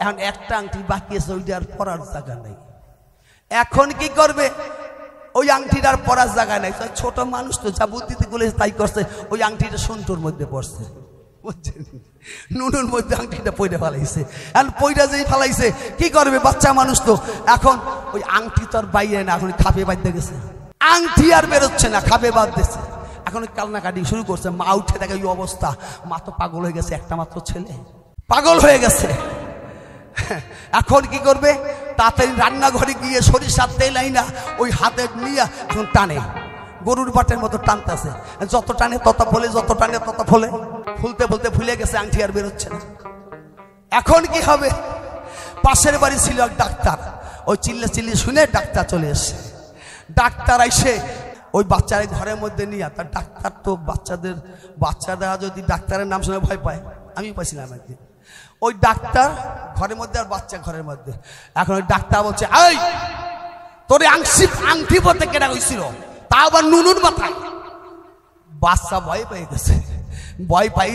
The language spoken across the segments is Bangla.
এখন একটা আংটি বাকি আছে, ওইটা আর পরার জায়গা নেই। এখন কি করবে? ওই আংটিটা আর পরার জায়গা নেই। ছোট মানুষ তো যা বুদ্ধিতে গুলেছে তাই করছে, ওই আংটিটা সন্তুর মধ্যে পড়ছে, বুঝছেন? নুনুর মধ্যে আংটিটা পইরে ফেলাইছে। এখন পইরা যেই ফেলাইছে কি করবে? বাচ্চা মানুষ তো, এখন ওই আংটি তো আর বাইরে না, এখন খাপে বাঁধতে গেছে, আংটি আর বেরোচ্ছে না, খাপে বাদ দিচ্ছে। এখন কান্নাকাটি শুরু করছে। মা উঠে দেখে এই অবস্থা, মা তো পাগল হয়ে গেছে, একটা মাত্র ছেলে পাগল হয়ে গেছে। এখন কি করবে? তাড়াতাড়ি রান্নাঘরে গিয়ে সরিষার তেল আইনা ওই হাতে নিয়ে এখন টানে, গরুর বাটের মতো টানতেছে। যত টানে তত ফলে, যত টানে তত ফলে, ফুলতে ফুলতে ফুলে গেছে, আংটি আর বেরোচ্ছে না। এখন কি হবে? পাশের বাড়ি ছিল এক ডাক্তার, ওই চিল্লে চিল্লি শুনে ডাক্তার চলে এসছে। ডাক্তার আইসে ওই বাচ্চার ঘরের মধ্যে নিয়ে, তার ডাক্তার তো বাচ্চারা যদি ডাক্তারের নাম শুনে ভয় পায়, আমি পাইছিলাম একদিন। ওই ডাক্তার ঘরের মধ্যে আর বাচ্চা ঘরের মধ্যে। এখন ওই ডাক্তার বলছে, এই তোর আংটি পরতে কেনা হয়েছিল, তা আবার নুনুর মাথায়। বাচ্চা ভয় পেয়ে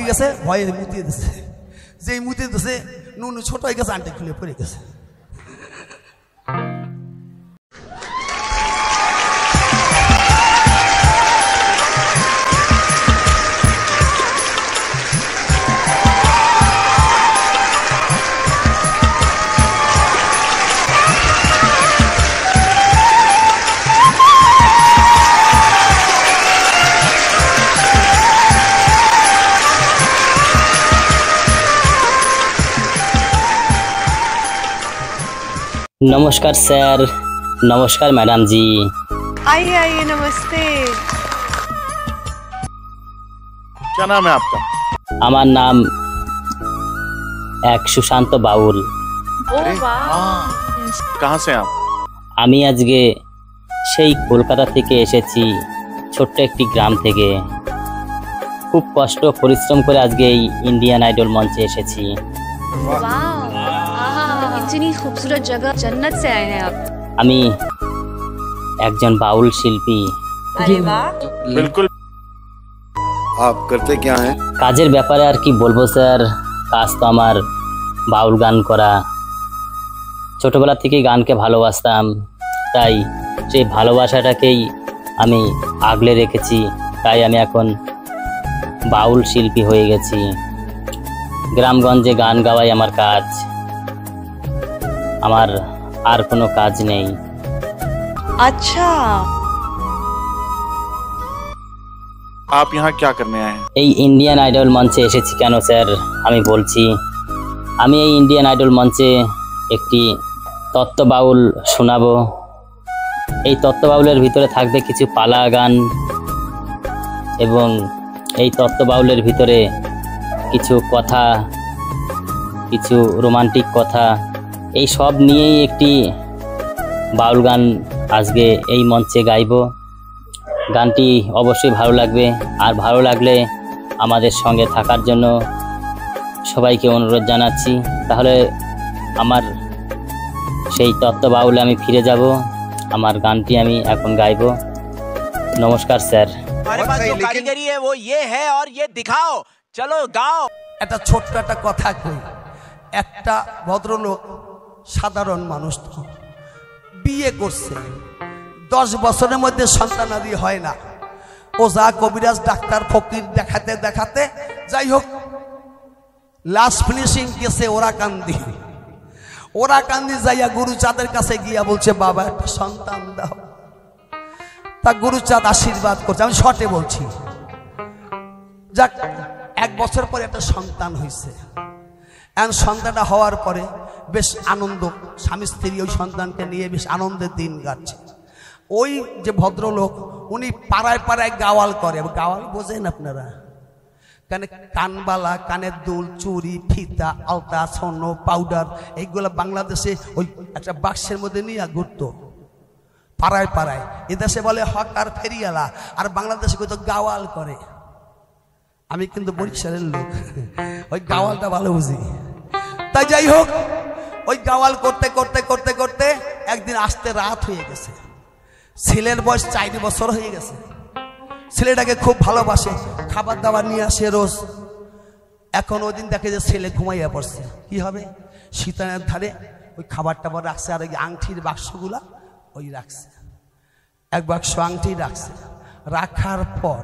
গেছে, ভয়ে মুতিয়ে দিচ্ছে। যেই মুতিয়ে দিচ্ছে নুনু ছোট হয়ে গেছে, আংটি খুলে পড়ে গেছে। नमस्कार सर, नमस्कार मैडम जी। आइए आइए, नमस्ते। क्या नाम है आपका? আমার নাম এক সুশান্ত বাউল। ओ वाह, कहाँ से आप? আমি আজকে সেই কলকাতা থেকে এসেছি, ছোট্ট একটি গ্রাম থেকে। খুব কষ্ট পরিশ্রম করে আজকে এই ইন্ডিয়ান আইডল মঞ্চে এসেছি। वाह, इतनी खूबसूरत जगह, जन्नत से आए हैं आप। আমি একজন বাউল শিল্পী। अरे वाह, बिल्कुल। आप करते क्या हैं? কাজের ব্যাপারে আর কি বলবো স্যার, কাজ তো আমার বাউল গান করা। ছোটবেলা থেকেই গানকে ভালোবাসতাম, তাই সেই ভালোবাসাটাকেই আমি আগলে রেখেছি। তাই আমি এখন বাউল শিল্পী হয়ে গেছি। গ্রামগঞ্জে গান গাওয়াই আমার কাজ, আমার আর কোনো কাজ নেই। अच्छा, आप यहाँ क्या करने आए हैं? এই ইন্ডিয়ান আইডল মঞ্চে এসেছি কেন স্যার আমি বলছি। আমি এই ইন্ডিয়ান আইডল মঞ্চে একটি তত্ত্ব বাউল শোনাবো। এই তত্ত্ব বাউলের ভিতরে থাকবে কিছু পালা গান, এবং এই তত্ত্ব বাউলের ভিতরে কিছু কথা, কিছু রোমান্টিক কথা, এই সব নিয়েই একটি বাউল গান আজকে এই মঞ্চে গাইব। গানটি অবশ্যই ভালো লাগবে, আর ভালো লাগলে আমাদের সঙ্গে থাকার জন্য সবাইকে অনুরোধ জানাচ্ছি। তাহলে আমার সেই তত্ত্ব বাউলে আমি ফিরে যাব, আমার গানটি আমি এখন গাইব। নমস্কার স্যার। हमारे पास जो कारीगरी है वो ये है और ये दिखाओ, चलो गाओ। একটা ছোট্ট একটা কথা কই। একটা ভদ্রলোক, সাধারণ মানুষ, বিয়ে করছে, 10 বছরের মধ্যে সন্তানাদি হয় না। ওঝা কবিরাজ ডাক্তার ফকির দেখাতে দেখাতে যাই হোক লাস্ট ফিনিশিং গেছে ওরা কান্দি যাইয়া গুরুচাঁদের কাছে গিয়া বলছে, বাবা একটা সন্তান দাও। তা গুরুচাঁদ আশীর্বাদ করছে, আমি শর্টে বলছি। যাক, 1 বছর পরে একটা সন্তান হয়েছে। এখন সন্তানটা হওয়ার পরে বেশ আনন্দ, স্বামী স্ত্রী ওই সন্তানকে নিয়ে বেশ আনন্দের দিন কাটছে। ওই যে ভদ্রলোক উনি পাড়ায় পাড়ায় গাওয়াল করে। গাওয়াল বোঝেন আপনারা? কানবালা, কানের দুল, চুরি, ফিতা, আলতা, স্বর্ণ, পাউডার, এইগুলো বাংলাদেশে ওই একটা বাক্সের মধ্যে নিয়ে ঘুরতো পাড়ায় পাড়ায়। এদেশে বলে হক আর ফেরিয়ালা, আর বাংলাদেশে কত গাওয়াল করে। আমি কিন্তু বরিশালের লোক, ওই গাওয়ালটা ভালো বুঝি। তাই যাই হোক, ওই গাওয়াল করতে করতে করতে করতে একদিন আসতে রাত হয়ে গেছে। ছেলের বয়স 4 বছর হয়ে গেছে। ছেলেটাকে খুব ভালোবাসে, খাবার দাবার নিয়ে আসে রোজ। এখন ওই দিন দেখে যে ছেলে ঘুমাইয়া পড়ছে। কি হবে? শীতানের ধারে ওই খাবার টাবার রাখছে, আর ওই আংটির বাক্সগুলা ওই রাখছে, এক বাক্স আংটি রাখছে। রাখার পর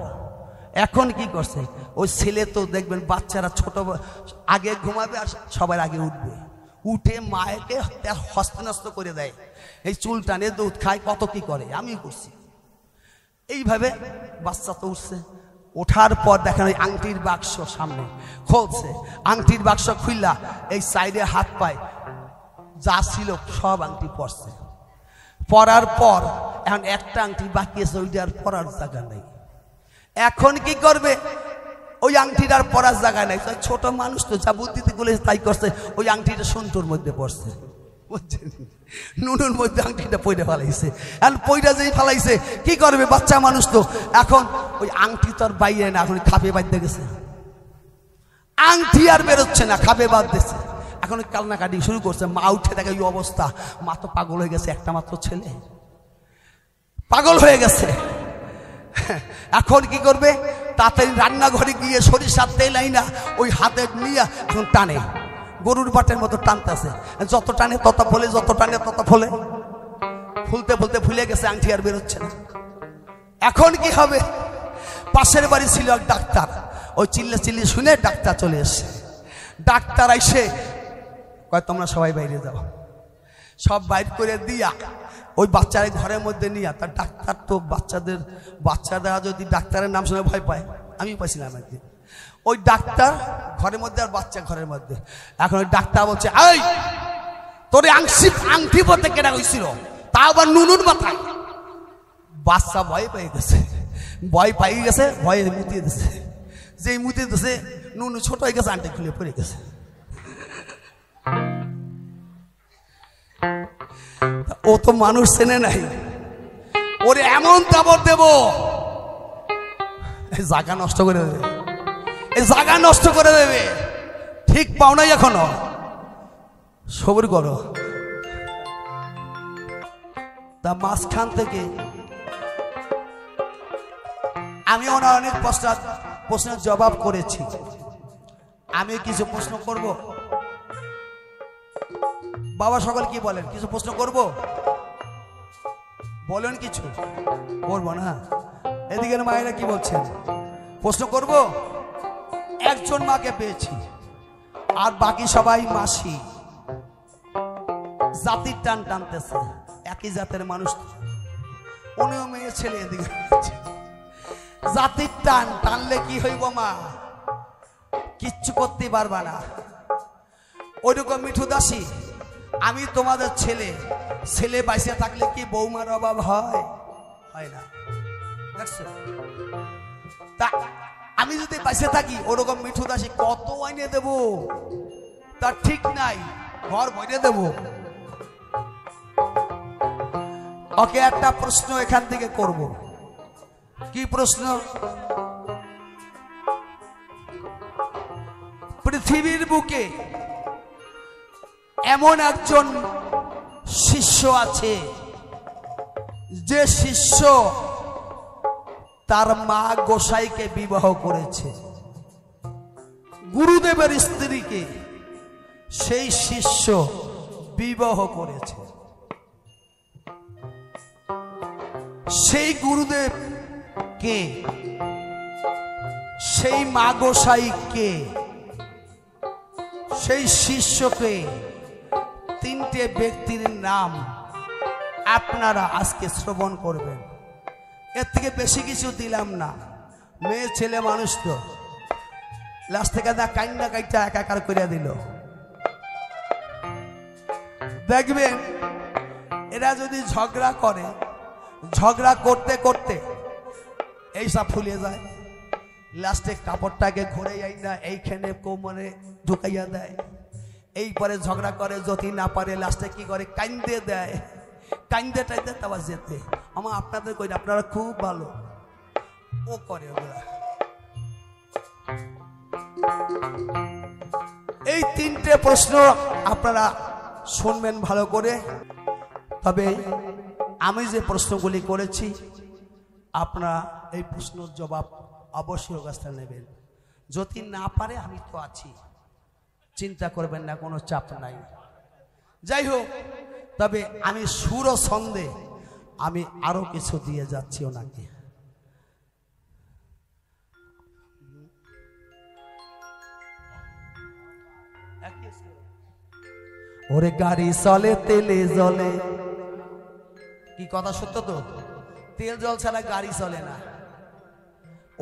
এখন কি করছে, ওই ছেলে তো দেখবেন বাচ্চারা ছোট আগে ঘুমাবে আর সবার আগে উঠবে, উঠে মায়েকে হস্তনস্ত করে দেয়, এই চুল টানে দুধ খায়, কত কি করে, আমি করছি এইভাবে। বাচ্চা তো উঠছে, ওঠার পর দেখেন ওই আংটির বাক্স সামনে খুলছে, আংটির বাক্স খুললা এই সাইডে হাত পায় যা ছিল সব আংটি পরছে। পরার পর এখন একটা আংটি বাকি আছে, ওইটা আর পরার জায়গা নেই। এখন কি করবে, ওই আংটিটা আর পরার জায়গা নেই। ছোট মানুষ তো যা বুদ্ধিতে গুলো তাই করছে, ওই আংটিটা সন্তুর মধ্যে পড়ছে, বুঝছেন, নুনুর মধ্যে আংটিটা পইরা ফেলাইছে। এখন পইরা যেই ফেলাইছে কি করবে, বাচ্চা মানুষ তো, এখন ওই আংটি তো আর বাইরে না, এখন খাপে বাঁধতে গেছে, আংটি আর বেরোচ্ছে না, খাপে বাদ দিচ্ছে। এখন কান্নাকাটি শুরু করছে, মা উঠে দেখে এই অবস্থা, মা তো পাগল হয়ে গেছে, একটা মাত্র ছেলে পাগল হয়ে গেছে। এখন কি করবে, তাড়াতাড়ি রান্নাঘরে গিয়ে সরিষার তেল আইনা ওই হাতে নিয়ে এখন টানে, গরুর বাটের মতো টানতেছে, যত টানে তত ফলে, যত টানে তত ফলে, ফুলতে ফুলতে ফুলে গেছে, আংটি আর বেরোচ্ছে না। এখন কি হবে, পাশের বাড়ি ছিল এক ডাক্তার, ওই চিল্লা চিল্লি শুনে ডাক্তার চলে এসছে। ডাক্তার আইসে কয় তোমরা সবাই বাইরে যাও, সব বাইর করে দিয়া ওই বাচ্চার ঘরের মধ্যে নিয়ে, তার ডাক্তার তো বাচ্চারা যদি ডাক্তারের নাম শুনে ভয় পায়, আমি পাইছিলাম একদিন, ওই ডাক্তার ঘরের মধ্যে আর বাচ্চা ঘরের মধ্যে। এখন ওই ডাক্তার বলছে, এই তোর আংটি পরতে কেনা হয়েছিল, তা আবার নুনুর মাথায়। বাচ্চা ভয় পেয়ে গেছে, ভয় পাই গেছে, ভয়ে মুতিয়ে দিছে, যেই মুতিয়ে দিছে নুনু ছোট হয়ে গেছে, আংটি খুলে পড়ে গেছে। ও তো মানুষ চেনে নাই, ওরে এমন তাবর দেব এই জায়গা নষ্ট করে দেবে, এই জায়গা নষ্ট করে দেবে, ঠিক পাও নাই এখনো, সবর করো। তা মাঝখান থেকে আমি ওনার অনেক প্রশ্নের জবাব করেছি, আমি কিছু প্রশ্ন করব। বাবা সকল কি বলেন, কিছু প্রশ্ন করব, বলেন কিছু করবো না? এদিকে মায়েরা কি বলছেন, প্রশ্ন করব? একজন মাকে পেয়েছি আর বাকি সবাই মাসি, জাতির টান টানতেছে, একই জাতের মানুষ, উনিও মেয়ে ছেলে, এদিকে জাতির টান টানলে কি হইব মা, কিচ্ছু করতে পারবা না। ওইরকম মিঠু দাসী, আমি তোমাদের ছেলে বাইসে থাকলে কি বৌমার অভাব হয়? হয় না, দেখছো? তা আমি যদি বাইসে থাকি ওরকম মিঠু দাসী কত আইনে দেব, তার ঠিক নাই, ঘর ভরে দেব। ওকে একটা প্রশ্ন এখান থেকে করব। কি প্রশ্ন? পৃথিবীর বুকে এমন একজন শিষ্য আছে যে শিষ্য তার মা গোসাইকে বিবাহ করেছে, গুরুদেবের স্ত্রীকে সেই শিষ্য বিবাহ করেছে। সেই গুরুদেব কে? সেই মা গোসাই কে? সেই শিষ্যকে? তিনটে ব্যক্তির নাম আপনারা আজকে শ্রবণ করবেন। এর থেকে বেশি কিছু দিলাম না, মেয়ে ছেলে মানুষ তো, লাস্ট থেকে কান্না কাইটা একাকার করে দিল। দেখবেন এরা যদি ঝগড়া করে, ঝগড়া করতে করতে এইসব ফুলে যায়, লাস্টে কাপড়টাকে ঘুরে যাই না এইখানে কোমরে ঢুকাইয়া দেয়, এই পরে ঝগড়া করে, যদি না পারে লাস্টে কি করে, কান্দে দেয়, কান্দে টাইতে তারপর যেতে। আমার আপনাদের কই, আপনারা খুব ভালো, ও করে ওগুলা। এই তিনটে প্রশ্ন আপনারা শুনবেন ভালো করে। তবে আমি যে প্রশ্নগুলি করেছি আপনারা এই প্রশ্নের জবাব অবশ্যই অবস্থা নেবেন। যদি না পারে আমি তো আছি, চিন্তা করবেন না, কোনো চাপ নাই। যাই হোক, তবে আমি সুর ও ছন্দে আমি আরো কিছু দিয়ে যাচ্ছি ওনাকে। ওরে গাড়ি চলে তেলে জলে, কি কথা সত্য তো? তেল জল ছাড়া গাড়ি চলে না।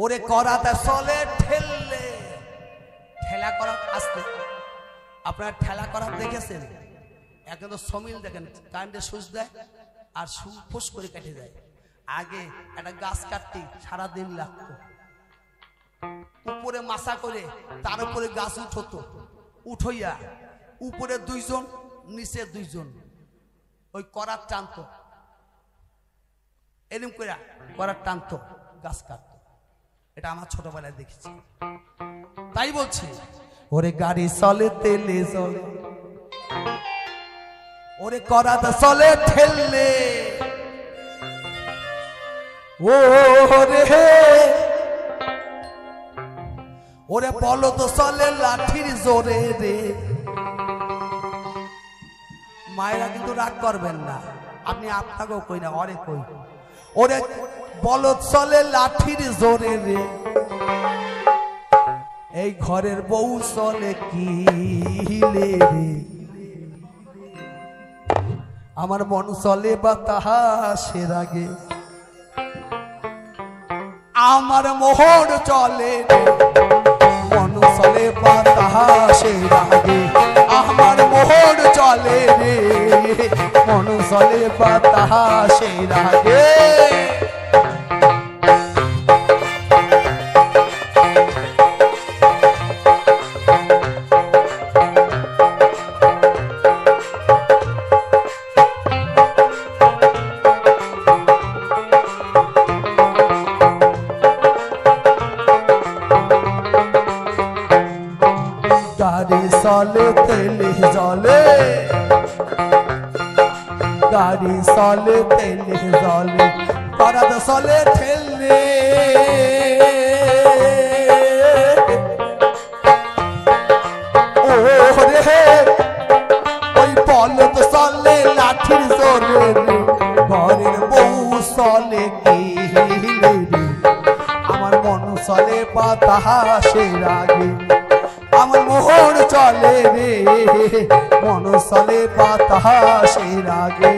ওরে করাতে চলে ঠেললে, ঠেলা করা আসতে, আপনারা ঠেলা করা দেখেছেন? এখন তো সমিল দেখেন, কারেন্টের সুইচ দেয় আর ফুস করে কেটে যায়। আগে একটা গাছ কাটতে সারাদিন লাগতো, উপরে মাছা করে তার উপরে গাছ উঠতো, উঠইয়া উপরে দুইজন নিচে দুইজন ওই করার টানতো, এরকম করে করার টানতো, গাছ কাটতো। এটা আমার ছোটবেলায় দেখেছি। তাই বলছি, ওরে গাড়ি চলে তেলে চলে, ওরে করাতে চলে ঠেললে, ও রে ওরে বলো তো চলে লাঠির জোরে রে। মায়েরা কিন্তু রাগ করবেন না, আপনি আপনাকেও কই না, অরে কই, ওরে বলো চলে লাঠির জোরে রে। এই ঘরের বউ চলে কি রে, আমার মন চলে বাতাসের আগে, আমার মোহর চলে রে, মন চলে বাতাসের আগে, আমার মোহর চলে রে, মন চলে বাতাসের আগে। গাড়ি চলে তেলে জলে, গাড়ি চলে তেলে জলে, করাতে চলে ঠেললে, ও রে ওই বলদ চলে লাঠির জোরে রে, ঘরের বউ চলে কি রে, আমার মন চলে বাতাসের আগে, আমার মোহর চলে রে, মন চলে বাতাসের আগে।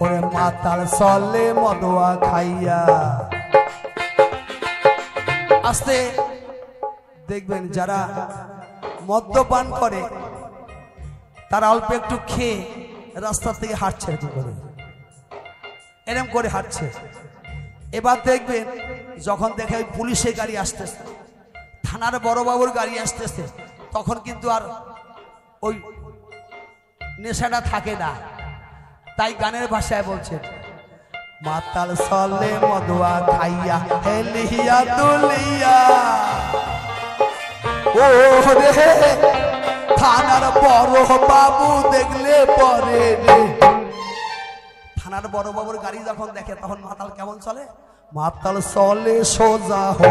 ওরে মাতাল চলে মদুয়া খাইয়া, আস্তে দেখবেন যারা মদ্যপান করে তারা অল্প একটু খেয়ে রাস্তা থেকে হাঁটছে, এরম করে হাঁটছে। এবার দেখবেন যখন দেখে পুলিশের গাড়ি আসতেছে, থানার বড়বাবুর গাড়ি আসতেছে, তখন কিন্তু আর ওই নেশাটা থাকে না। তাই গানের ভাষায় বলছেন, মাতাল চলে মদুয়া খাইয়া হেলিয়া দুলিয়া, ও রে থানার বড় বাবু দেখলে পরে রে। থানার বড় বাবুর গাড়ি যখন দেখে তখন মাতাল কেমন চলে? মাতাল চলে সোজা হো,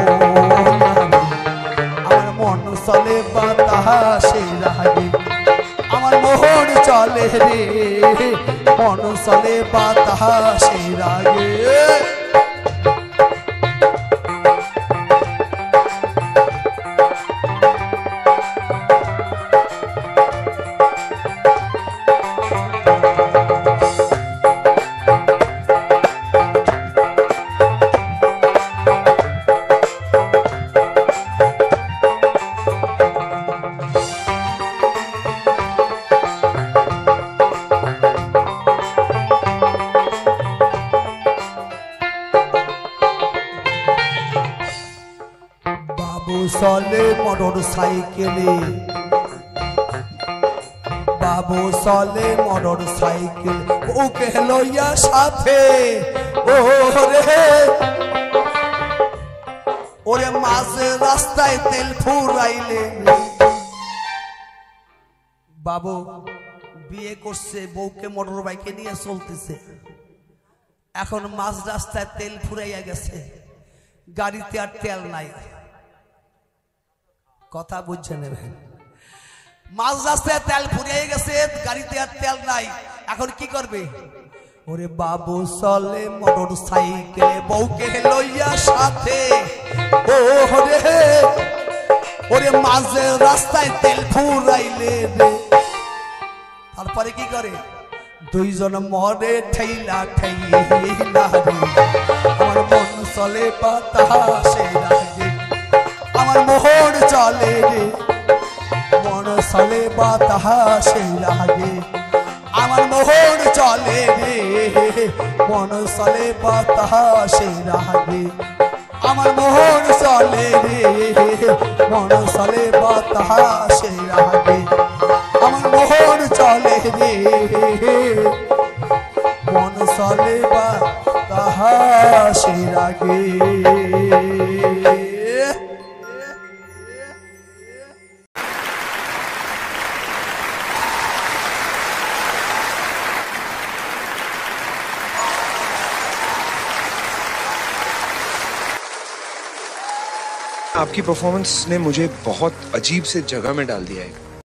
আমার মন চলে বাতাসের আগে, আমার মোহর চলে রে, মন চলে বাতাসের আগে। চলে মোটর সাইকেলে, বাবু চলে মোটর সাইকেল, ওকে লইয়া সাথে। ওরে ওরে মাঝে রাস্তায় তেল ফুরাইলে, বাবু বিয়ে করছে, বউকে মোটর বাইকে নিয়ে চলতেছে, এখন মাঝ রাস্তায় তেল ফুরাইয়া গেছে, গাড়িতে আর তেল নাই। কথা বুঝছে নেবেন, মাঝ রাস্তায় তেল ফুরিয়ে গেছে, গাড়িতে আর তেল নাই, এখন কি করবে? ওরে বাবু চলে মোটর সাইকেলে, বউকে লইয়া সাথে। ওরে ওরে মাঝে রাস্তায় তেল ফুরাইলে রে, তারপরে কি করে? দুইজন মরে ঠেইলা ঠেইলা রে, আমার মন চলে বাতাসে লাগে, আমার মোহন চলে রে, মন চলে বাতাসে লাগে, আমার মোহন চলে রে, মন চলে বাতাসে লাগে, আমার মোহন চলে রে, মন চলে বাতাসে লাগে, আমার মোহন চলে রে, মন চলে বাতাসে লাগে। आपकी परफॉर्मेंस ने मुझे बहुत अजीब से जगह में डाल दिया है।